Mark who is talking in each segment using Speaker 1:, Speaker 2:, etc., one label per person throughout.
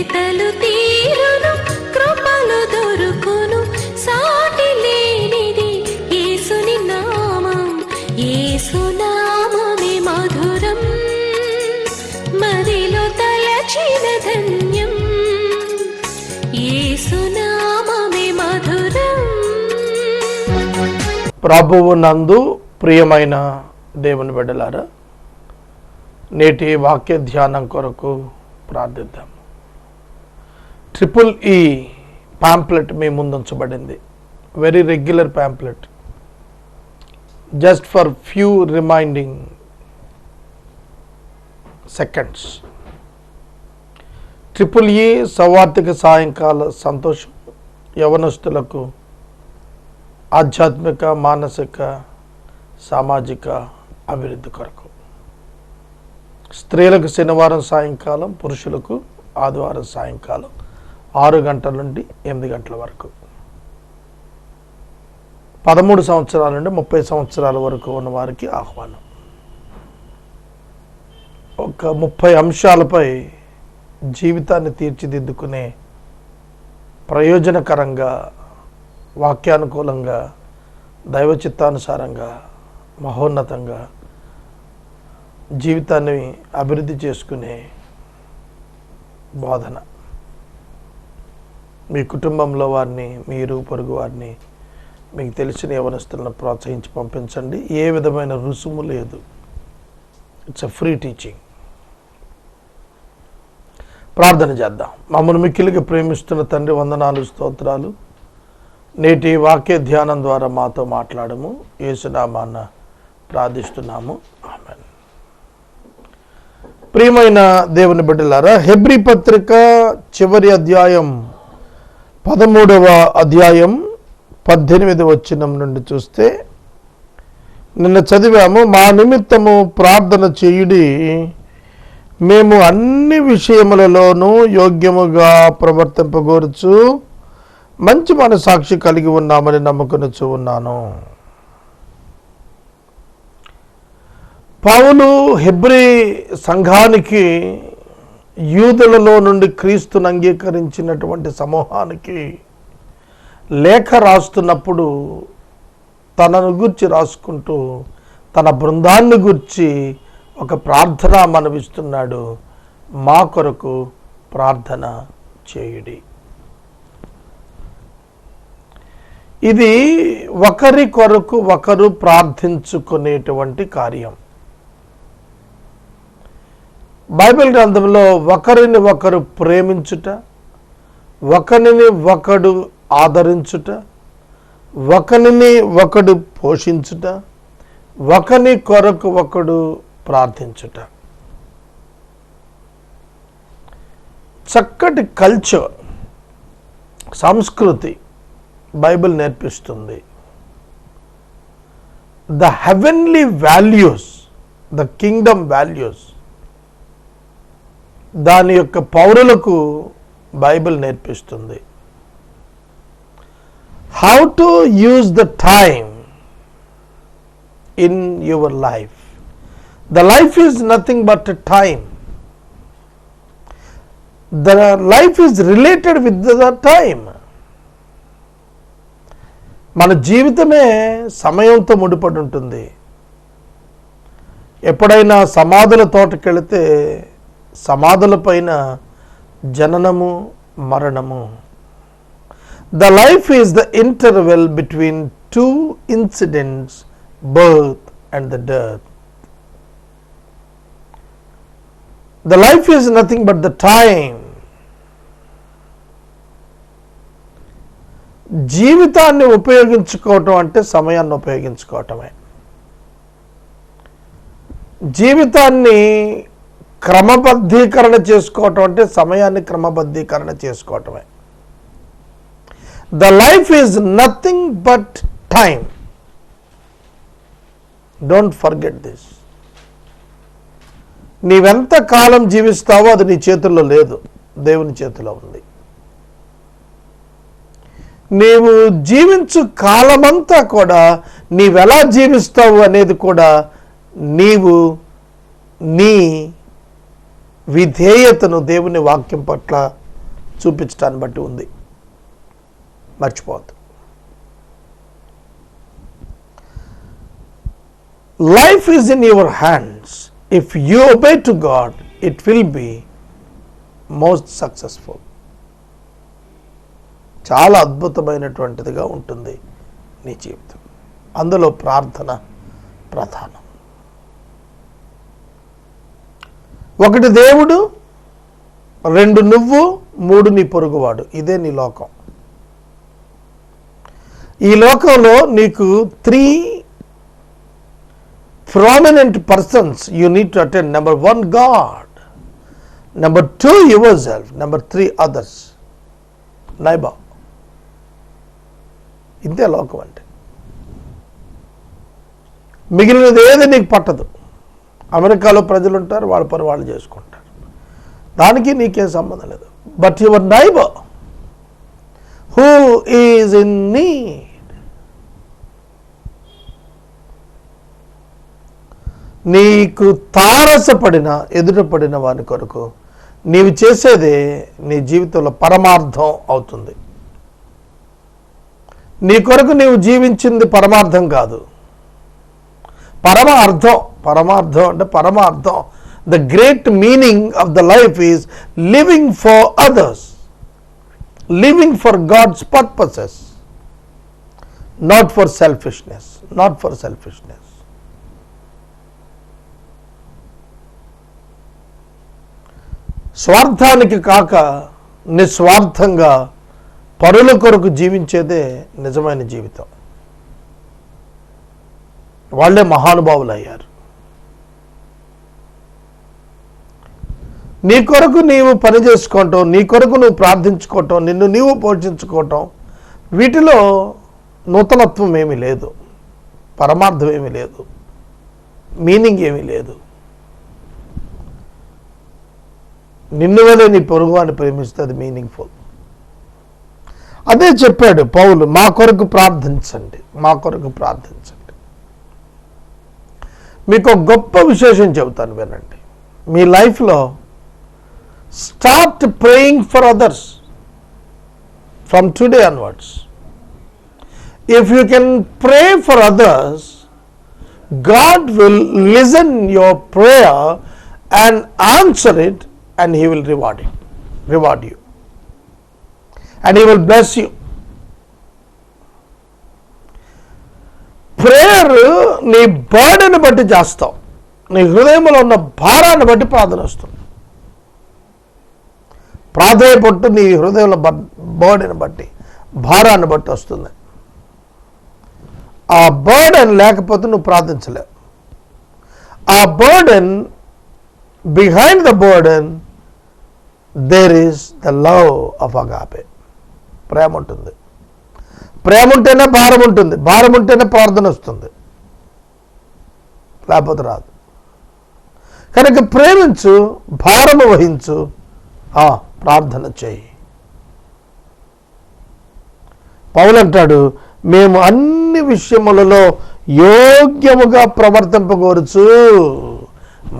Speaker 1: వెతలు తీరును కృపలు దొరుకును సాటి లేనిది యేసుని నామం యేసునామమే మధురం మదిలో తలచిన ధన్యం యేసునామమే మధురం.
Speaker 2: ప్రభువు నందు ప్రియమైన దేవుని బిడ్డలారా, నేటి వాక్య ధ్యానం కొరకు ప్రార్థిద్దాం. EEE పాంప్లెట్ మీ ముందుంచబడింది. Very regular pamphlet, just for few reminding seconds. EEE సౌవార్తిక సాయంకాల సంతోషం యవనస్తులకు ఆధ్యాత్మిక, మానసిక, సామాజిక అభివృద్ధి కొరకు. స్త్రీలకు శనివారం సాయంకాలం, పురుషులకు ఆదివారం సాయంకాలం 6 గంటల నుండి 8 గంటల వరకు. 13 సంవత్సరాల నుండి 30 సంవత్సరాల వరకు ఉన్న వారికి ఆహ్వానం. ఒక 30 అంశాలపై జీవితాన్ని తీర్చిదిద్దుకునే ప్రయోజనకరంగా, వాక్యానుకూలంగా, దైవ చిత్తానుసారంగా, మహోన్నతంగా జీవితాన్ని అభివృద్ధి చేసుకునే బోధన. మీ కుటుంబంలో వారిని, మీరు పొరుగు వారిని, మీకు తెలిసిన యవనస్తులను ప్రోత్సహించి పంపించండి. ఏ విధమైన రుసుము లేదు. It's a free teaching. ప్రార్థన చేద్దాం. మమ్మల్ని మిక్కిలిగా ప్రేమిస్తున్న తండ్రి, వందనాలు, స్తోత్రాలు. నేటి వాక్య ధ్యానం ద్వారా మాతో మాట్లాడము. యేసునామాన ప్రార్థిస్తున్నాము, ఆమేన్. ప్రియమైన దేవుని బిడ్డలారా, హెబ్రీ పత్రిక చివరి అధ్యాయం 13వ అధ్యాయం 18వ వచనం నుండి చూస్తే, నిన్న చదివాము, మా నిమిత్తము ప్రార్థన చేయుడి, మేము అన్ని విషయములలోనూ యోగ్యముగా ప్రవర్తింపగోరుచు మంచి మనసాక్షి కలిగి ఉన్నామని నమ్ముకొనుచు ఉన్నాను. పౌలు హెబ్రీ సంఘానికి, యూదులలో నుండి క్రీస్తును అంగీకరించినటువంటి సమూహానికి లేఖ రాస్తున్నప్పుడు తనను గూర్చి రాసుకుంటూ తన బృందాన్ని గూర్చి ఒక ప్రార్థన మనవిస్తున్నాడు. మా కొరకు ప్రార్థన చేయుడి. ఇది ఒకరి కొరకు ఒకరు ప్రార్థించుకునేటువంటి కార్యం. బైబిల్ గ్రంథంలో ఒకరిని ఒకరు ప్రేమించుట, ఒకరిని ఒకడు ఆదరించుట, ఒకరిని ఒకడు పోషించుట, ఒకరి కొరకు ఒకడు ప్రార్థించుట. చక్కటి కల్చర్, సంస్కృతి బైబిల్ నేర్పిస్తుంది. The heavenly values, the Kingdom values, దాని యొక్క పౌరులకు బైబిల్ నేర్పిస్తుంది. How to use the time in your life. The life is nothing but time. The life is related with the time. మన జీవితమే సమయంతో ముడిపడి ఉంటుంది. ఎప్పుడైనా సమాధుల తోటకెళితే సమాధుల పైన జననము, మరణము. The life is the interval between 2 incidents, birth and the death. The life is nothing but the time. జీవితాన్ని ఉపయోగించుకోవటం అంటే సమయాన్ని ఉపయోగించుకోవటమే. జీవితాన్ని క్రమబద్ధీకరణ చేసుకోవటం అంటే సమయాన్ని క్రమబద్ధీకరణ చేసుకోవటమే. The life is nothing but time. Don't forget this. నీవెంత కాలం జీవిస్తావో అది నీ చేతుల్లో లేదు, దేవుని చేతిలో ఉంది. నీవు జీవించు కాలమంతా కూడా నీవెలా జీవిస్తావు అనేది కూడా నీవు నీ విధేయతను దేవుని వాక్యం పట్ల చూపించడాన్ని బట్టి ఉంది. మర్చిపోవద్దు. Life is in your hands. If you obey to God it will be most successful. చాలా అద్భుతమైనటువంటిదిగా ఉంటుంది నీ జీవితం. అందులో ప్రార్థన ప్రధానం. ఒకటి దేవుడు, రెండు నువ్వు, మూడు నీ పొరుగువాడు. ఇదే నీ లోకం. ఈ లోకంలో నీకు 3 prominent persons you need to attend. Number 1, God. Number 2, yourself. Number 3, others. Neighbor. ఇంతే లోకం అంటే. మిగిలినది ఏది నీకు పట్టదు. అమెరికాలో ప్రజలు ఉంటారు, వాళ్ళ పని వాళ్ళు చేసుకుంటారు, దానికి నీకేం సంబంధం లేదు. But your neighbour who is in need, నీకు తారసపడిన ఎదుటపడిన వాని కొరకు నీవు చేసేదే నీ జీవితంలో పరమార్థం అవుతుంది. నీ కొరకు నీవు జీవించింది పరమార్థం కాదు, పరమార్థం. పరమార్థం అంటే పరమార్థం. The great meaning of the life is living for others, living for God's purposes, not for selfishness, not for selfishness. స్వార్థానికి కాక నిస్వార్థంగా పరుల కొరకు జీవించేదే నిజమైన జీవితం. వాళ్ళే మహానుభావులు అయ్యారు. నీ కొరకు నీవు పని చేసుకోవటం, నీ కొరకు నువ్వు ప్రార్థించుకోవటం, నిన్ను నీవు పోషించుకోవటం, వీటిలో నూతనత్వం ఏమీ లేదు, పరమార్థం ఏమీ లేదు, మీనింగ్ ఏమీ లేదు. నిన్ను వలె నీ పొరుగువాన్ని ప్రేమిస్తే అది మీనింగ్ఫుల్. అదే చెప్పాడు పౌలు, మా కొరకు ప్రార్థించండి, మా కొరకు ప్రార్థించండి. మీకు ఒక గొప్ప విశేషం చెబుతాను, వినండి. మీ లైఫ్లో start praying for others from today onwards. If you can pray for others, God will listen your prayer and answer it, and he will reward you, and he will bless you. Prayer నీ burden బట్టి చేస్తావు, నీ హృదయంలో ఉన్న భారాన్ని బట్టి ప్రార్థన వస్తుంది. ప్రాధేయపట్టు నీ హృదయంలో బర్డెన్ బట్టి, భారాన్ని బట్టి వస్తుంది. ఆ బర్డెన్ లేకపోతే నువ్వు ప్రార్థించలేవు. ఆ burden, behind the burden there is the love of agape. ప్రేమ ఉంటుంది. ప్రేమ ఉంటేనే భారం ఉంటుంది, భారం ఉంటేనే ప్రార్థన వస్తుంది, లేకపోతే రాదు. కనుక ప్రేమించు, భారము వహించు, ప్రార్థన చేయి. పౌలు అంటాడు, మేము అన్ని విషయములలో యోగ్యముగా ప్రవర్తింపగోరుచు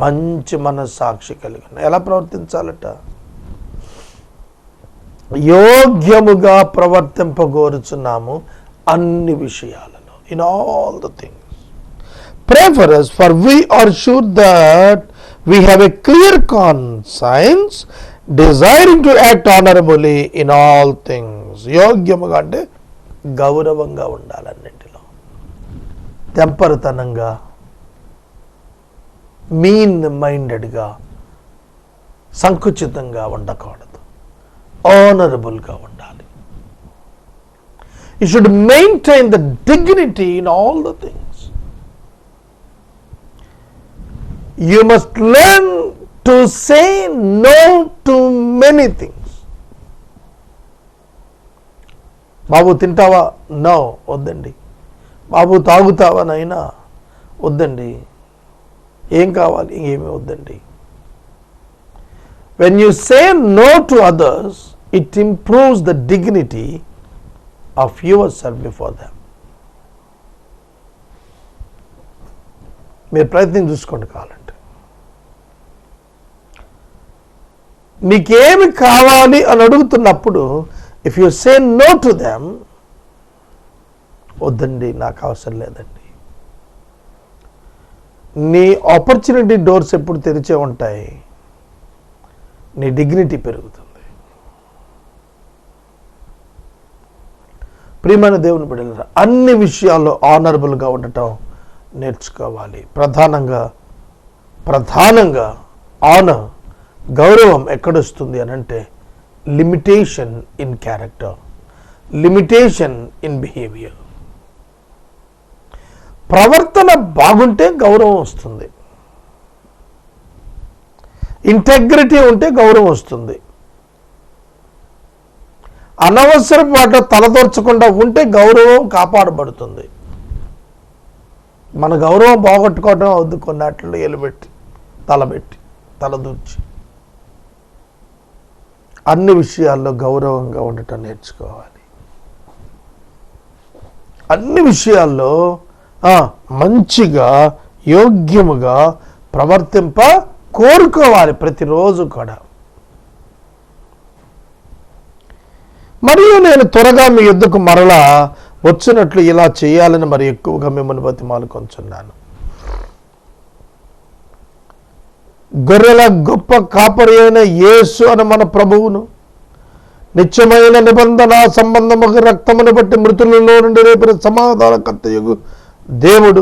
Speaker 2: మంచి మనస్సాక్షి కలిగిన. ఎలా ప్రవర్తించాలట? యోగ్యముగా ప్రవర్తింపగోరుచున్నాము అన్ని విషయాలలో. In all the things pray for us, for we are sure that we have a clear conscience, desiring to act honorably in all things. యోగ్యముగా అంటే గౌరవంగా ఉండాలన్నింటిలో, తెంపరతనంగా, మీన్ మైండెడ్గా, సంకుచితంగా ఉండకూడదు, ఆనరబుల్గా ఉండాలి. You should maintain the dignity in all the things. You must learn to say no to many things. బాబు తింటావా? No, వద్దండి. బాబు తాగుతావా? నైనా వద్దండి. ఏం కావాలి? ఏమీ వద్దండి. When you say no to others, it improves the dignity of yourself before them. మీరు ప్రయత్నం చూసుకోండి కావాలంటే. నీకేమి కావాలి అని అడుగుతున్నప్పుడు if you say no to them, వద్దండి నాకు అవసరం లేదండి, నీ ఆపర్చునిటీ డోర్స్ ఎప్పుడు తెరిచే ఉంటాయి, నీ డిగ్నిటీ పెరుగుతుంది. ప్రియమైన దేవుని బిడ్డలారా, అన్ని విషయాల్లో ఆనరబుల్గా ఉండటం నేర్చుకోవాలి. ప్రధానంగా ఆనర్, గౌరవం ఎక్కడొస్తుంది అని అంటే limitation in character, limitation in behaviour. ప్రవర్తన బాగుంటే గౌరవం వస్తుంది, ఇంటెగ్రిటీ ఉంటే గౌరవం వస్తుంది. అనవసరపు వాటిలో తలదొరచకుండా ఉంటే గౌరవం కాపాడబడుతుంది. మన గౌరవం పోగొట్టుకోవడం అవుద్ది కొన్నిట్లో, ఎలుబెట్టి తలదూర్చి. అన్ని విషయాల్లో గౌరవంగా ఉండటం నేర్చుకోవాలి. అన్ని విషయాల్లో మంచిగా యోగ్యముగా ప్రవర్తింప కోరుకోవాలి ప్రతిరోజు కూడా. మరియు నేను త్వరగా మీ యుద్ధకు మరలా వచ్చినట్లు ఇలా చేయాలని మరి ఎక్కువగా మిమ్మల్ని బతిమాలుకొంచున్నాను. గొర్రెల గొప్ప కాపరి అయిన యేసు అని మన ప్రభువును, నిత్యమైన నిబంధన సంబంధముగా రక్తమును బట్టి మృతులలో నుండి రేపిన సమాధానకర్తయగు దేవుడు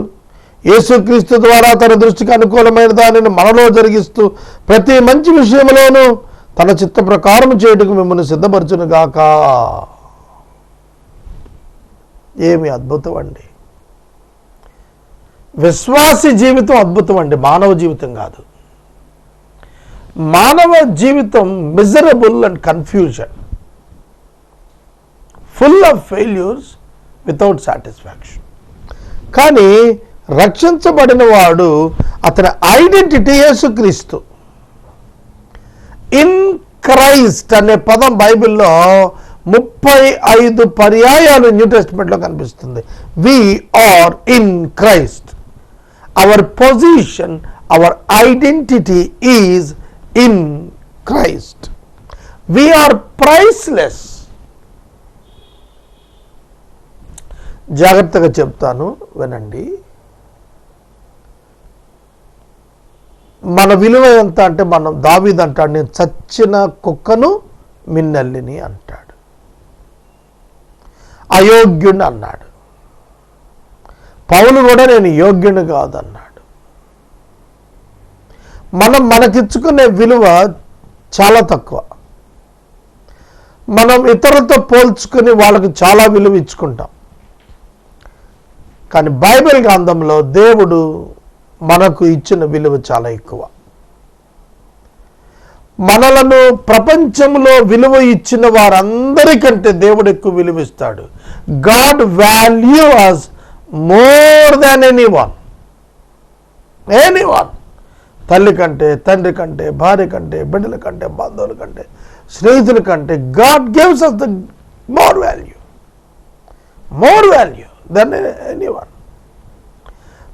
Speaker 2: యేసుక్రీస్తు ద్వారా తన దృష్టికి అనుకూలమైన దానిని మనలో జరిగిస్తూ ప్రతి మంచి విషయంలోనూ తన చిత్త ప్రకారం చేయుటకు మిమ్మల్ని సిద్ధపరచును గాక. ఏమి అద్భుతం అండి! విశ్వాసి జీవితం అద్భుతం అండి, మానవ జీవితం కాదు. మానవ జీవితం miserable and confusion, full of failures without satisfaction. కానీ రక్షించబడిన వాడు, అతని ఐడెంటిటీ యేసుక్రీస్తు. ఇన్ క్రైస్ట్ అనే పదం బైబిల్లో 35 పర్యాయాలు న్యూ టెస్ట్మెంట్లో కనిపిస్తుంది. We are in Christ. Our position, our identity is in Christ. We are priceless. జాగ్రత్తగా చెప్తాను, వినండి. మన విలువ ఎంత అంటే, మనం దావీదు అంటాడు, నేను చచ్చిన కుక్కను మిన్నల్లిని అంటాడు. అయోగ్యుని అన్నాడు. పౌలు కూడా నేను యోగ్యుని కాదన్నాడు. మనకిచ్చుకునే విలువ చాలా తక్కువ. మనం ఇతరులతో పోల్చుకుని వాళ్ళకి చాలా విలువ ఇచ్చుకుంటాం. కానీ బైబిల్ గ్రంథంలో దేవుడు మనకు ఇచ్చిన విలువ చాలా ఎక్కువ. మనలను ప్రపంచంలో విలువ ఇచ్చిన వారందరికంటే దేవుడు ఎక్కువ విలువ ఇస్తాడు. God value us more than anyone. తల్లి కంటే, తండ్రి కంటే, భార్య కంటే, బిడ్డల కంటే, బంధువుల కంటే, స్నేహితుల కంటే God gives us the more value then anyone.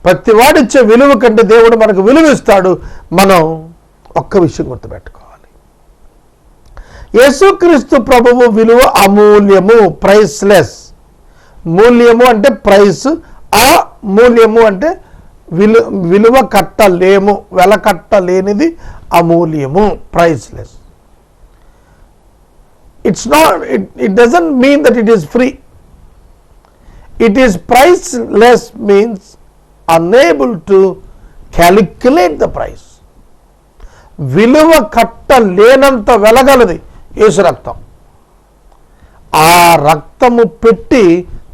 Speaker 2: ప్రతి వాడిచ్చే విలువ కంటే దేవుడు మనకు విలువ ఇస్తాడు. మనం ఒక్క విషయం గుర్తుపెట్టుకోవాలి, యేసుక్రీస్తు ప్రభువు విలువ అమూల్యము, ప్రైస్లెస్. మూల్యము అంటే ప్రైస్, అమూల్యము అంటే విలువ కట్టలేము, వెల కట్టలేనిది అమూల్యము, priceless. It doesn't mean that it is free. It is priceless means unable to calculate the price. విలువ కట్టలేనంత వెలగలది యేసు రక్తం. ఆ రక్తము పెట్టి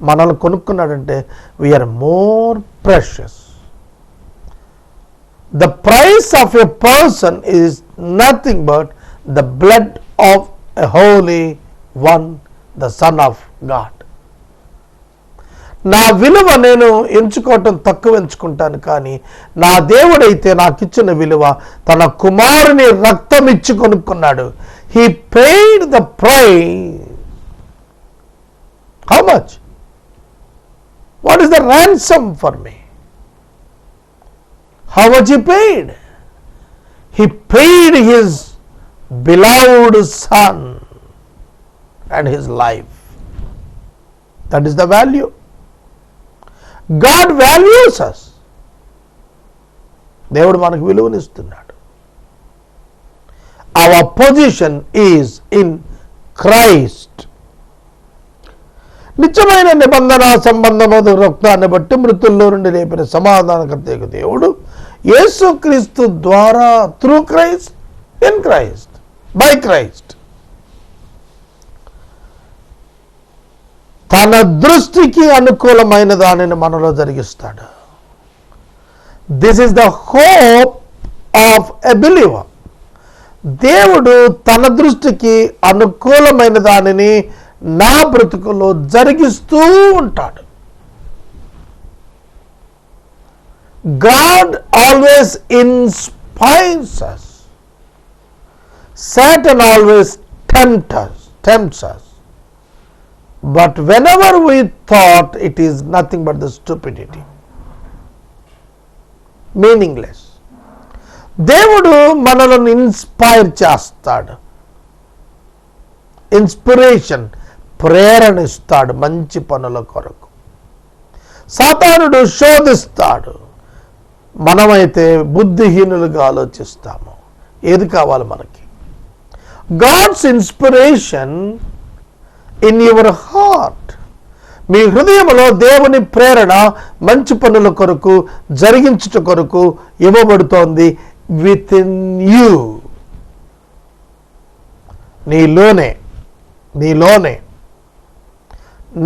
Speaker 2: మనల్ని కొనుక్కున్నాడంటే we are more precious. The price of a person is nothing but the blood of a holy one, the son of God. నా విలువ నేను ఎంచుకోవటం తక్కువ ఎంచుకుంటాను, కానీ నా దేవుడైతే నాకు ఇచ్చిన విలువ తన కుమారుని రక్తం ఇచ్చి కొనుక్కున్నాడు. He paid the price. How much? What is the ransom for me? How much he paid? He paid his beloved son and his life. That is the value. God values us. దేవుడు మనకు విలువనిస్తున్నాడు. Our position is in Christ. నిత్యమైన నిబంధన సంబంధమైన రక్తాన్ని బట్టి మృతుల్లో నుండి లేపిన సమాధానకర్త దేవుడు యేసుక్రీస్తు ద్వారా through Christ, in Christ, by Christ తన దృష్టికి అనుకూలమైన దానిని మనలో జరిగిస్తాడు. This is the hope of a believer. దేవుడు తన దృష్టికి అనుకూలమైన దానిని నా బ్రతుకులో జరిగిస్తూ ఉంటాడు. God always inspires us. Satan always tempts us. But whenever we thought it is nothing but the stupidity, meaningless. దేవుడు మనల్ని ఇన్స్పైర్ చేస్తాడు. ఇన్స్పిరేషన్, ప్రేరణ ఇస్తాడు మంచి పనుల కొరకు. సాతానుడు శోధిస్తాడు. మనమైతే బుద్ధిహీనులుగా ఆలోచిస్తాము. ఏది కావాలి మనకి? God's inspiration in your heart. మీ హృదయంలో దేవుని ప్రేరణ మంచి పనుల కొరకు జరిగించుట కొరకు ఇవ్వబడుతోంది. విత్ ఇన్ యూ, నీలోనే.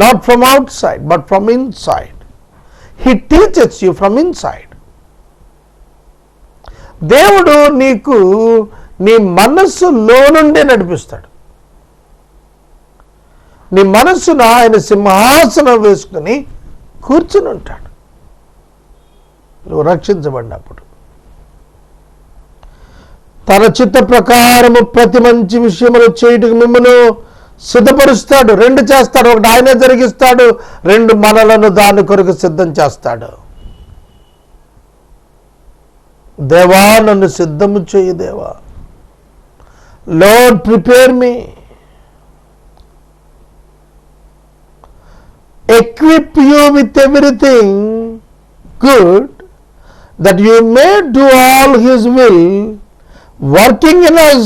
Speaker 2: Not from outside but from inside. He teaches you from inside. దేవుడు నీకు నీ మనస్సులో నుండే నడిపిస్తాడు. నీ మనస్సును ఆయన సింహాసనం వేసుకుని కూర్చుని ఉంటాడు నువ్వు రక్షించబడినప్పుడు. తన చిత్త ప్రకారము ప్రతి మంచి విషయములు చేయుటకు మిమ్మల్ని సిద్ధపరుస్తాడు. 2 చేస్తాడు. 1 ఆయనే జరిగిస్తాడు, 2 మనలను దాని కొరకు సిద్ధం చేస్తాడు. దేవా నన్ను సిద్ధము చేయి దేవా. Lord prepare me. Equip you with everything good, that you may do all his will, working in us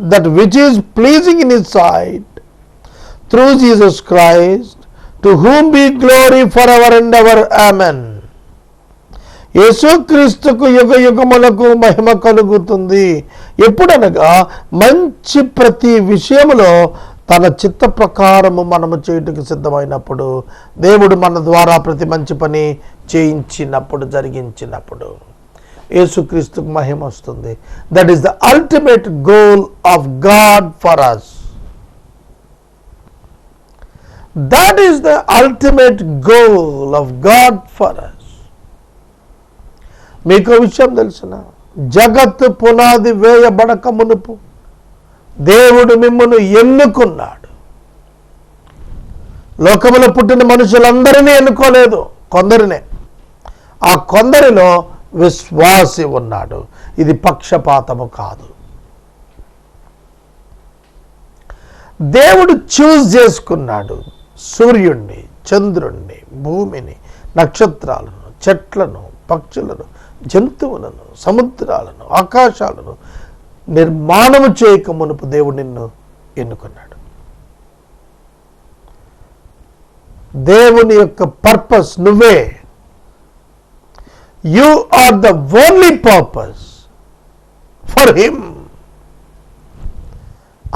Speaker 2: that which is pleasing in his sight, through Jesus Christ, to whom be glory forever and ever. Amen. యేసుక్రీస్తుకు యుగ యుగములకు మహిమ కలుగుతుంది. ఎప్పుడనగా మంచి ప్రతి విషయములో తన చిత్త ప్రకారము మనము చేయుటకు సిద్ధమైనప్పుడు, దేవుడు మన ద్వారా ప్రతి మంచి పని చేయించినప్పుడు, జరిగించినప్పుడు యేసుక్రీస్తుకు మహిమ వస్తుంది. That is the ultimate goal of God for us. That is the ultimate goal of God for us. మీకు విషయం తెలుసునా? జగత్తు పునాది వేయబడక మునుపు దేవుడు మిమ్మును ఎన్నుకున్నాడు. లోకములో పుట్టిన మనుషులందరినీ ఎన్నుకోలేదు, కొందరినే. ఆ కొందరిలో విశ్వాసి ఉన్నాడు. ఇది పక్షపాతము కాదు. దేవుడు చూస్ చేసుకున్నాడు సూర్యుణ్ణి, చంద్రుణ్ణి, భూమిని, నక్షత్రాలను, చెట్లను, పక్షులను, జంతువులను, సముద్రాలను, ఆకాశాలను నిర్మాణము చేయక మునుపు దేవుడు నిన్ను ఎన్నుకున్నాడు. దేవుని యొక్క పర్పస్ నువ్వే. You are the only purpose for him.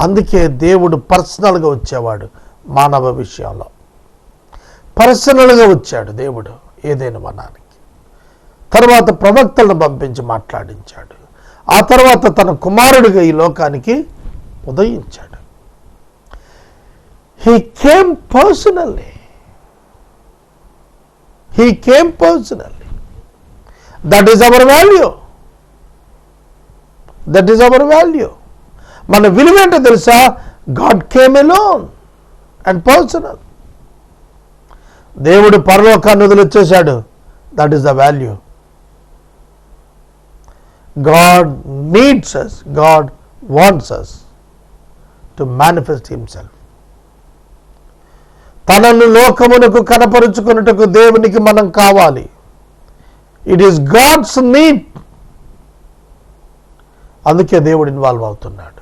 Speaker 2: అందుకే దేవుడు పర్సనల్గా వచ్చేవాడు. మానవ విషయంలో పర్సనల్గా వచ్చాడు దేవుడు ఏదైనా వనానికి. తర్వాత ప్రవక్తలను పంపించి మాట్లాడించాడు. ఆ తర్వాత తన కుమారుడిగా ఈ లోకానికి ఉదయించాడు. He came personally. That is our value. మన విలువ ఏంటో తెలుసా? God came alone and personal. దేవుడు పరలోకాన్ని వదిలిచ్చేశాడు. That is the value. God needs us. God wants us to manifest himself. తనను లోకమునకు కనపరుచుకొనుటకు దేవునికి మనం కావాలి. It is God's need. అందుకే దేవుడు ఇన్వాల్వ్ అవుతున్నాడు.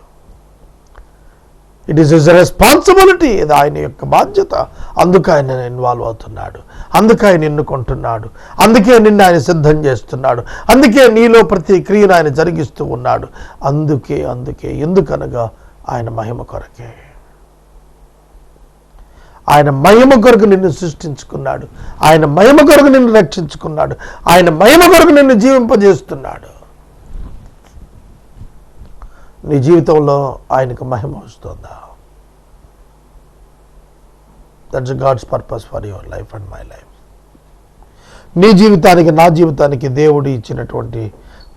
Speaker 2: It is his responsibility. ఇది ఆయన యొక్క బాధ్యత. అందుకే ఆయన ఇన్వాల్వ్ అవుతున్నాడు. అందుకే ఆయన ఎన్నుకుంటున్నాడు. అందుకే నిన్ను ఆయన సిద్ధం చేస్తున్నాడు. అందుకే నీలో ప్రతి క్రియను ఆయన జరిగిస్తూ ఉన్నాడు. అందుకే ఎందుకనగా ఆయన మహిమ కొరకే. ఆయన మహిమ కొరకు నిన్ను సృష్టించుకున్నాడు. ఆయన మహిమ కొరకు నిన్ను రక్షించుకున్నాడు. ఆయన మహిమ కొరకు నిన్ను జీవింపజేస్తున్నాడు. నీ జీవితంలో ఆయనకు మహిమ వస్తుందా? That's God's purpose for your life and my life. నీ జీవితానికి నా జీవితానికి దేవుడు ఇచ్చినటువంటి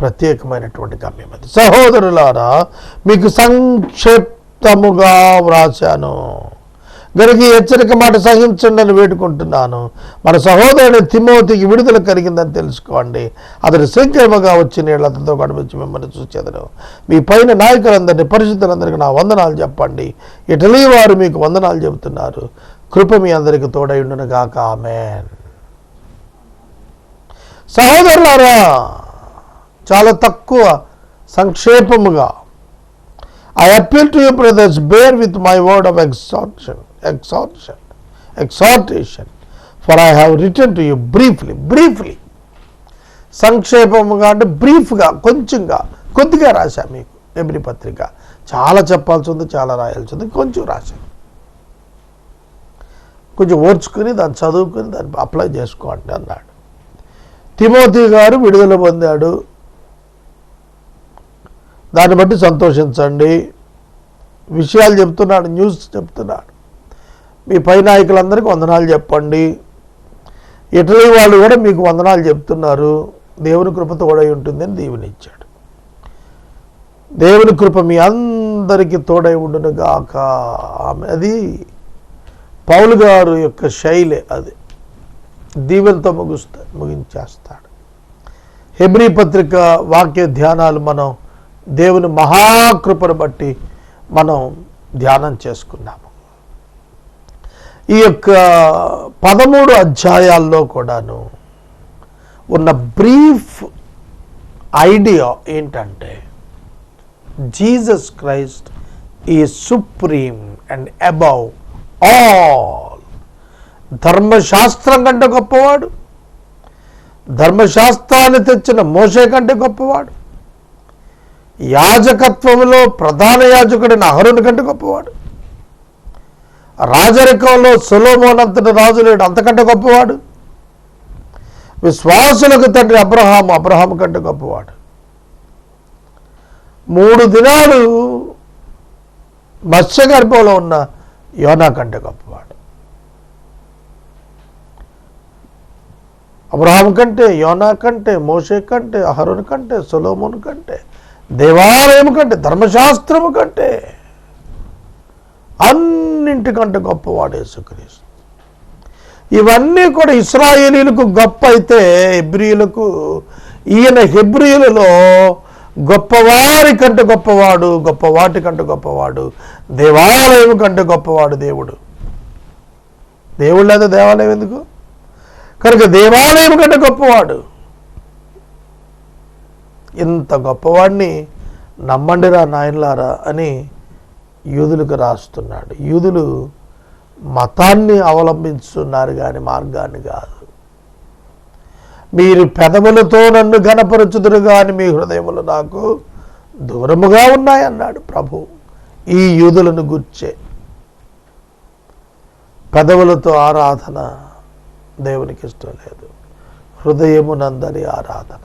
Speaker 2: ప్రత్యేకమైనటువంటి గమ్యం అది. సహోదరులారా, మీకు సంక్షిప్తముగా వ్రాశాను గనుక ఈ హెచ్చరిక మాట సహించండి అని వేడుకుంటున్నాను. మన సహోదరుడు తిమోతికి విడుదల కలిగిందని తెలుసుకోండి. అతడు శీఘ్రముగా వచ్చి నేను అతనితో కనిపించి మిమ్మల్ని చూసేదను. మీ పైన నాయకులందరినీ పరిశుద్ధులందరికీ నా వందనాలు చెప్పండి. ఇటలీ వారు మీకు వందనాలు చెబుతున్నారు. కృప మీ అందరికి తోడై ఉండును గాక. ఆమేన్. సహోదరులారా, చాలా తక్కువ సంక్షేపముగా I appeal to you, brothers, bear with my word of exhortation, for I have written to you briefly. సంక్షేపముగా అంటే బ్రీఫ్గా, కొంచెంగా, కొద్దిగా రాశా మీకు ఎబ్రీ పత్రిక. చాలా చెప్పాల్సి ఉంది, చాలా రాయాల్సి ఉంది, కొంచెం రాశాను. కొంచెం ఓర్చుకుని దాన్ని చదువుకుని దాన్ని అప్లై చేసుకోండి అన్నాడు. తిమోతి గారు విడుదల పొందాడు. దాన్ని బట్టి సంతోషించండి. విషయాలు చెప్తున్నాడు, న్యూస్ చెప్తున్నాడు. మీ పై నాయకులందరికీ వందనాలు చెప్పండి. ఇటలీ వాళ్ళు కూడా మీకు వందనాలు చెప్తున్నారు. దేవుని కృప తోడై ఉంటుందని దీవెనిచ్చాడు. దేవుని కృప మీ అందరికీ తోడై ఉండును గాక. అది పౌలు గారు యొక్క శైలి. అది దీవెనతో ముగించేస్తాడు. హెబ్రీ పత్రిక వాక్య ధ్యానాలు మనం దేవుని మహాకృపను బట్టి మనం ధ్యానం చేసుకున్నాము. ఈ యొక్క 13 అధ్యాయాల్లో కూడాను ఉన్న బ్రీఫ్ ఐడియా ఏంటంటే, Jesus Christ is supreme and above all. ధర్మశాస్త్రం కంటే గొప్పవాడు, ధర్మశాస్త్రాన్ని తెచ్చిన మోషే కంటే గొప్పవాడు, యాజకత్వంలో ప్రధాన యాజకుడైన అహరోను కంటే గొప్పవాడు, రాజరికంలో సొలొమోను అంతటి రాజు లేడు, అంతకంటే గొప్పవాడు, విశ్వాసులకు తండ్రి అబ్రహాము కంటే గొప్పవాడు, 3 దినాలు మత్స్యగర్భంలో ఉన్న యోనా కంటే గొప్పవాడు. అబ్రహాము కంటే, యోనా కంటే, మోషే కంటే, అహరోను కంటే, సొలొమోను కంటే, దేవాలయము కంటే, ధర్మశాస్త్రము కంటే, అన్నింటికంటే గొప్పవాడు యేసుక్రీస్తు. ఇవన్నీ కూడా ఇశ్రాయేలీలకు గొప్ప అయితే, హెబ్రీయులకు ఈయన హెబ్రీయులలో గొప్పవారి కంటే గొప్పవాడు, గొప్పవాటి కంటే గొప్పవాడు, దేవాలయం కంటే గొప్పవాడు. దేవుడు లేదా దేవాలయం ఎందుకు? కనుక దేవాలయం కంటే గొప్పవాడు. ఇంత గొప్పవాడిని నమ్మండిరా నాయనలారా అని యూదులకు రాస్తున్నాడు. యూదులు మతాన్ని అవలంబిస్తున్నారు కానీ మార్గాన్ని కాదు. మీరు పెదవులతో నన్ను ఘనపరచుదురు కానీ మీ హృదయములు నాకు దూరముగా ఉన్నాయన్నాడు ప్రభు. ఈ యూదులను గుర్చే పెదవులతో ఆరాధన దేవునికి ఇష్టం లేదు. హృదయమునందరి ఆరాధన.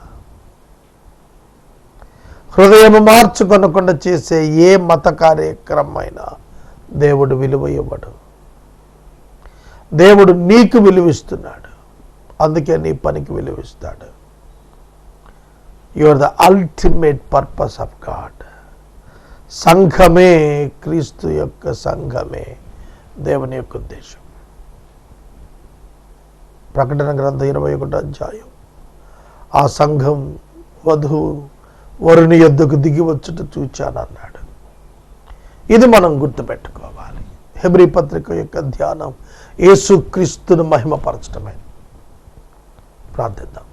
Speaker 2: హృదయము మార్చుకొనకుండా చేసే ఏ మత కార్యక్రమమైనా దేవుడు విలువ ఇవ్వడు. దేవుడు నీకు విలువిస్తున్నాడు, అందుకే నీ పనికి విలువిస్తాడు. You are the ultimate purpose of God. సంఘమే, క్రీస్తు యొక్క సంఘమే దేవుని యొక్క ఉద్దేశం. ప్రకటన గ్రంథం 21వ అధ్యాయం. ఆ సంఘం వధువు వరుని యొద్దకు దిగి వచ్చుట చూచానన్నాడు. ఇది మనం గుర్తుపెట్టుకోవాలి. హెబ్రీ పత్రిక యొక్క ధ్యానం యేసుక్రీస్తును మహిమపరచడమే. ప్రార్థిద్దాం.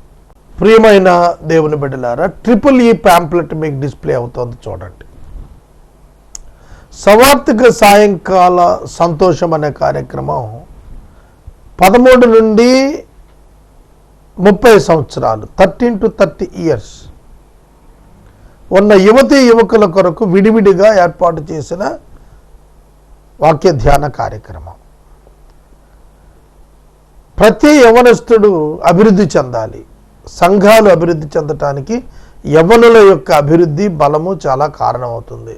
Speaker 2: ప్రియమైన దేవుని బిడ్డలారా, EEE ప్యాంప్లెట్ మీకు డిస్ప్లే అవుతోంది చూడండి. సవార్థిక సాయంకాల సంతోషం అనే కార్యక్రమం 13 నుండి 30 సంవత్సరాలు 13 to 30 years ఉన్న యువతీ యువకుల కొరకు విడివిడిగా ఏర్పాటు చేసిన వాక్య ధ్యాన కార్యక్రమం. ప్రతి యవనస్తుడు అభివృద్ధి చెందాలి. సంఘాలు అభివృద్ధి చెందటానికి యవనుల యొక్క అభివృద్ధి బలము చాలా కారణమవుతుంది.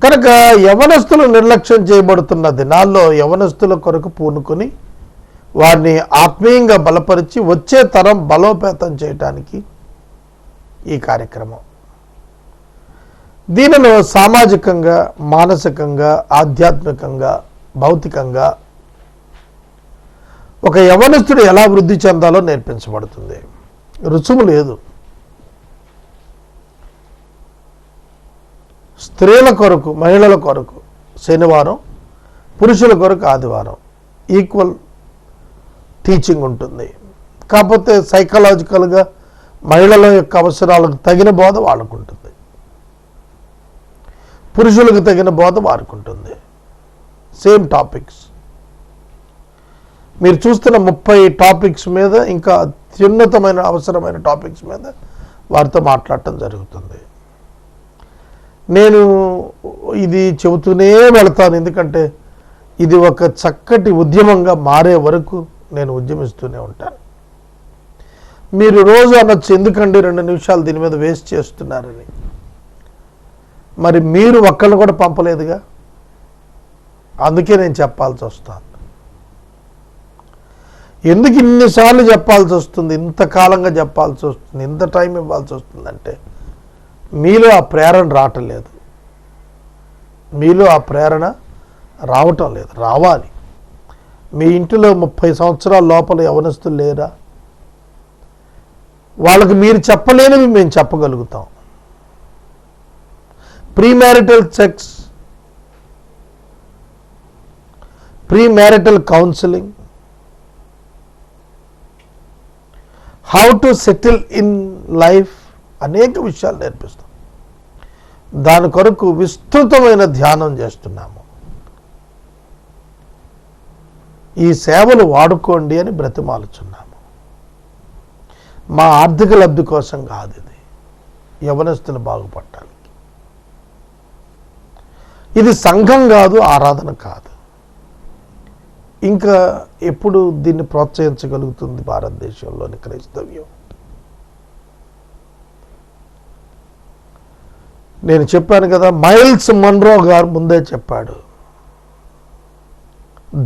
Speaker 2: కనుక యవనస్తులు నిర్లక్ష్యం చేయబడుతున్న దినాల్లో యవనస్తుల కొరకు పూనుకొని వారిని ఆత్మీయంగా బలపరిచి వచ్చే తరం బలోపేతం చేయటానికి ఈ కార్యక్రమం. దీనిలో సామాజికంగా, మానసికంగా, ఆధ్యాత్మికంగా, భౌతికంగా ఒక యవనస్తుడు ఎలా వృద్ధి చెందాలో నేర్పించబడుతుంది. రుసుము లేదు. స్త్రీల కొరకు, మహిళల కొరకు శనివారం, పురుషుల కొరకు ఆదివారం ఈక్వల్ టీచింగ్ ఉంటుంది. కాకపోతే సైకలాజికల్గా మహిళల యొక్క అవసరాలకు తగిన బోధ వాళ్ళకు ఉంటుంది, పురుషులకు తగిన బోధ వారికి ఉంటుంది. Same topics. మీరు చూస్తున్న 30 టాపిక్స్ మీద ఇంకా అత్యున్నతమైన అవసరమైన టాపిక్స్ మీద వారితో మాట్లాడటం జరుగుతుంది. నేను ఇది చెబుతూనే వెళతాను, ఎందుకంటే ఇది ఒక చక్కటి ఉద్యమంగా మారే వరకు నేను ఉద్యమిస్తూనే ఉంటాను. మీరు రోజు అనొచ్చు, ఎందుకండి 2 నిమిషాలు దీని మీద వేస్ట్ చేస్తున్నారని. మరి మీరు ఒక్కళ్ళు కూడా పంపలేదుగా, అందుకే నేను చెప్పాల్సి వస్తాను. ఎందుకు ఇన్నిసార్లు చెప్పాల్సి వస్తుంది, ఇంతకాలంగా చెప్పాల్సి వస్తుంది, ఇంత టైం ఇవ్వాల్సి వస్తుందంటే మీలో ఆ ప్రేరణ రావటం లేదు. మీలో ఆ ప్రేరణ రావటం లేదు. రావాలి. మీ ఇంటిలో 30 సంవత్సరాల లోపల యవనస్తులు లేరా? వాళ్ళకి మీరు చెప్పలేనివి మేము చెప్పగలుగుతాం. Premarital sex, premarital counselling, how to settle in life, అనేక విషయాలు నేర్పిస్తాం. దాని కొరకు విస్తృతమైన ధ్యానం చేస్తున్నాము. ఈ సేవలు వాడుకోండి అని బ్రతిమాలుచున్నాము. మా ఆర్థిక లబ్ధి కోసం కాదు, ఇది యవనస్తులు బాగుపడటానికి. ఇది సంఘం కాదు, ఆరాధన కాదు. ఇంకా ఎప్పుడు దీన్ని ప్రోత్సహించగలుగుతుంది భారతదేశంలోని క్రైస్తవ్యం? నేను చెప్పాను కదా, మైల్స్ మన్రో గారు ముందే చెప్పాడు,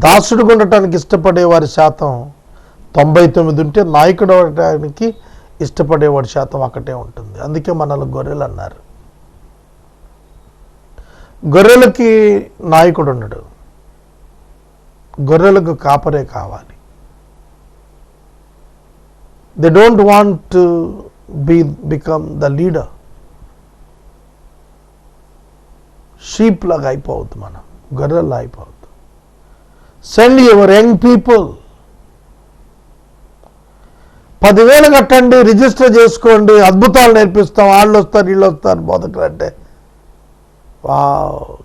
Speaker 2: దాసుడుగా ఉండటానికి ఇష్టపడే వారి శాతం 99 ఉంటే నాయకుడు అవడానికి ఇష్టపడేవాడి శాతం 1 ఉంటుంది. అందుకే మనల్ని గొర్రెలు అన్నారు. గొర్రెలకి నాయకుడు ఉండడు, గొర్రెలకు కాపరే కావాలి. They don't want to become the leader. Sheep లాగా అయిపోవద్దు, మనం గొర్రెల్లా అయిపోవద్దు. Send your young people. 10,000 కట్టండి, రిజిస్టర్ చేసుకోండి, అద్భుతాలు నేర్పిస్తాం, వాళ్ళు వస్తారు, వీళ్ళు వస్తారు బోధకులు అంటే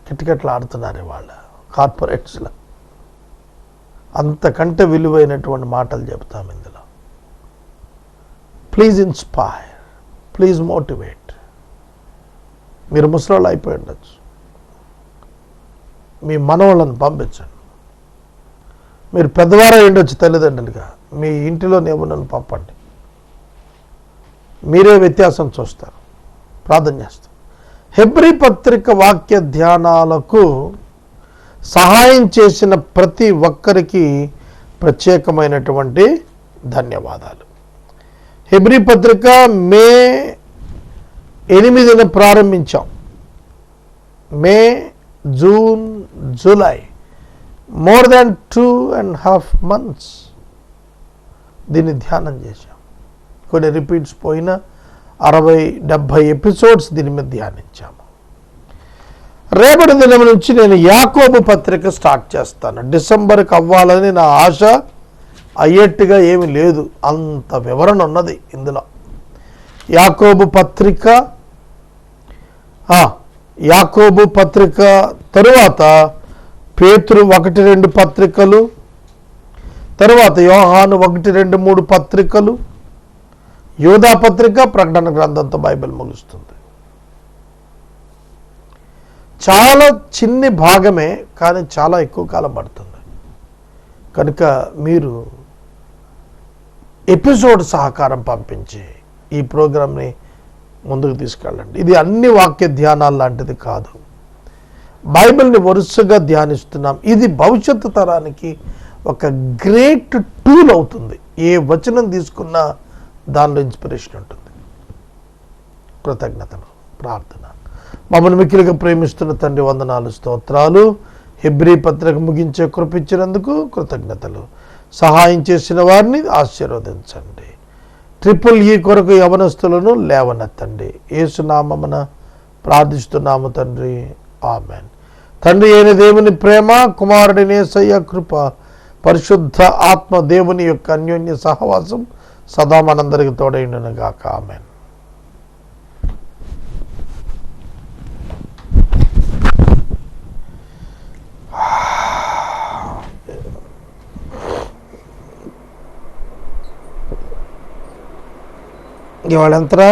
Speaker 2: కిటకిటలు ఆడుతున్నారు వాళ్ళ కార్పొరేట్స్లో. అంతకంటే విలువైనటువంటి మాటలు చెప్తాం ఇందులో. Please inspire, please motivate. మీరు ముసలోళ్ళు అయిపోయి ఉండొచ్చు, మీ మనవాళ్ళని పంపించండి. మీరు పెద్దవారు ఉండొచ్చు తల్లిదండ్రులుగా, మీ ఇంటిలో యవ్వనులను పంపండి. మీరే వ్యత్యాసం చూస్తారు. ప్రార్థన చేస్తాం. హెబ్రీ పత్రిక వాక్య ధ్యానాలకు సహాయం చేసిన ప్రతి ఒక్కరికి ప్రత్యేకమైనటువంటి ధన్యవాదాలు. హెబ్రీ పత్రిక మే 8న ప్రారంభించాం. May, June, July, more than 2.5 months దీన్ని ధ్యానం చేశాం. కొన్ని రిపీట్స్ పోయిన 60-70 ఎపిసోడ్స్ దీని మీద ధ్యానించాము. రేపటి దినం నుంచి నేను యాకోబు పత్రిక స్టార్ట్ చేస్తాను. డిసెంబర్కి అవ్వాలని నా ఆశ, అయ్యేట్టుగా ఏమీ లేదు, అంత వివరణ ఉన్నది ఇందులో. యాకోబు పత్రిక తరువాత పేతురు 1-2 పత్రికలు, తరువాత యోహాను 1-2-3 పత్రికలు, యోధా పత్రిక, ప్రకటన గ్రంథంతో బైబిల్ ముగుస్తుంది. చాలా చిన్ని భాగమే, కానీ చాలా ఎక్కువ కాలం పడుతుంది. కనుక మీరు ఎపిసోడ్ సహకారం పంపించి ఈ ప్రోగ్రామ్ని ముందుకు తీసుకెళ్ళండి. ఇది అన్ని వాక్య ధ్యానాలు లాంటిది కాదు. బైబిల్ని వరుసగా ధ్యానిస్తున్నాం. ఇది భవిష్యత్తు తరానికి ఒక గ్రేట్ టూల్ అవుతుంది. ఏ వచనం తీసుకున్నా దానిలో ఇన్స్పిరేషన్ ఉంటుంది. కృతజ్ఞతలు, ప్రార్థన. మమ్మల్ని మిక్కిలిగా ప్రేమిస్తున్న తండ్రి, వందనాలు, స్తోత్రాలు. హెబ్రీ పత్రిక ముగించే కృపించినందుకు కృతజ్ఞతలు. సహాయం చేసిన వారిని ఆశీర్వదించండి. EEE కొరకు యవనస్తులను లేవనెత్తండి. యేసు నామమున ప్రార్థిస్తున్నాము తండ్రి, ఆమెన్. తండ్రి అయిన దేవుని ప్రేమ, కుమారుడిని యేసయ్య కృప, పరిశుద్ధ ఆత్మ దేవుని యొక్క అన్యోన్య సహవాసం సదా మనందరికి తోడైండును గాక. ఆమెన్. ఇవాళ ఎంతరా?